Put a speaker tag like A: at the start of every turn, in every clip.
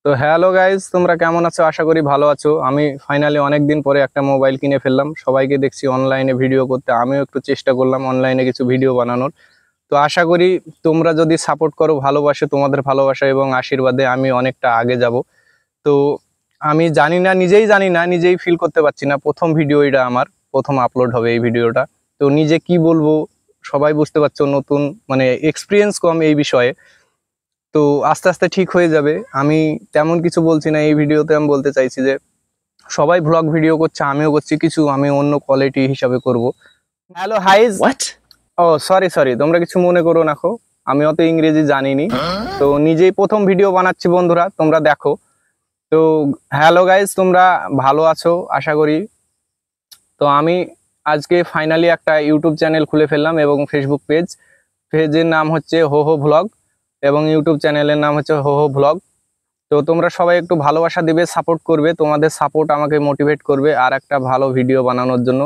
A: তো hello guys, তোমরা কেমন আছো? আশা করি ভালো আছো। আমি ফাইনালি অনেক দিন পরে একটা মোবাইল কিনে ফেললাম। সবাইকে দেখছি অনলাইনে ভিডিও করতে, আমিও একটু চেষ্টা করলাম অনলাইনে কিছু ভিডিও বানানোর। তো আশা করি তোমরা যদি সাপোর্ট করো, ভালোবাসো, তোমাদের ভালোবাসা এবং আশীর্বাদে আমি অনেকটা আগে যাব। তো আমি জানি না, নিজেই জানি না, নিজেই ফিল করতে পারছি না। প্রথম ভিডিও এটা আমার, প্রথম আপলোড হবে এই ভিডিওটা। তো নিজে কি বলবো সবাই বুঝতে পারছো, নতুন মানে এক্সপিরিয়েন্স কম এই বিষয়ে। তো আস্তে আস্তে ঠিক হয়ে যাবে। আমি তেমন কিছু বলছি না এই ভিডিওতে, আমি বলতে চাইছি যে সবাই ভ্লগ ভিডিও করছে, আমিও করছি, কিছু আমি অন্য কোয়ালিটি হিসাবে করব। হ্যালো হাইজ,
B: What?
A: ও সরি সরি, তোমরা কিছু মনে করো না খো, আমি অত ইংরেজি জানিনি। তো নিজেই প্রথম ভিডিও বানাচ্ছি বন্ধুরা, তোমরা দেখো। তো হ্যালো গাইজ, তোমরা ভালো আছো আশা করি। তো আমি আজকে ফাইনালি একটা ইউটিউব চ্যানেল খুলে ফেললাম এবং ফেসবুক পেজের নাম হচ্ছে হো হো ভ্লগ এবং ইউটিউব চ্যানেলের নাম হচ্ছে হো হো ভ্লগ। তো তোমরা সবাই একটু ভালোবাসা দিবে, সাপোর্ট করবে, তোমাদের সাপোর্ট আমাকে মোটিভেট করবে আর একটা ভালো ভিডিও বানানোর জন্য।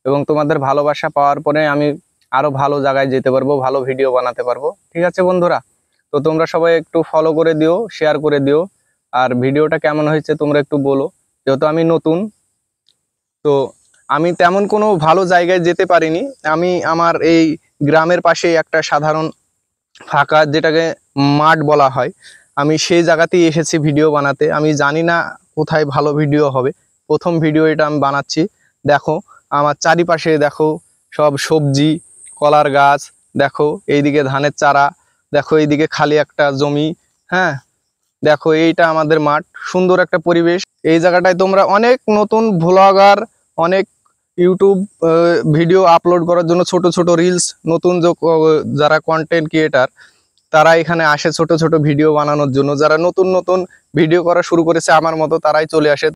A: এবং তোমাদের ভালোবাসা পাওয়ার পরে আমি আরো ভালো জায়গায় যেতে পারবো, ভালো ভিডিও বানাতে পারবো। ঠিক আছে বন্ধুরা? তো তোমরা সবাই একটু ফলো করে দিও, শেয়ার করে দিও। আর ভিডিওটা কেমন হয়েছে তোমরা একটু বলো, যেহেতু আমি নতুন। তো আমি তেমন কোনো ভালো জায়গায় যেতে পারিনি। আমি আমার এই গ্রামের পাশে একটা সাধারণ ফাঁকা, যেটাকে মাঠ বলা হয়, আমি সেই জায়গাতেই এসেছি ভিডিও বানাতে। আমি জানি না কোথায় ভালো ভিডিও হবে। প্রথম ভিডিও এটা আমি বানাচ্ছি। দেখো আমার চারিপাশে, দেখো সব সবজি, কলার গাছ, দেখো এইদিকে ধানের চারা, দেখো এইদিকে খালি একটা জমি। হ্যাঁ, দেখো এইটা আমাদের মাঠ, সুন্দর একটা পরিবেশ। এই জায়গাটায় তোমরা অনেক নতুন ভ্লগার, অনেক ইউটিউব ভিডিও আপলোড করার জন্য, ছোট ছোট রিলস, নতুন যারা কন্টেন্ট ক্রিয়েটার, তারা এখানে আসে ছোট ছোট ভিডিও বানানোর জন্য। যারা নতুন নতুন ভিডিও করা শুরু করেছে আমার মতো, তারাই চলে আসে।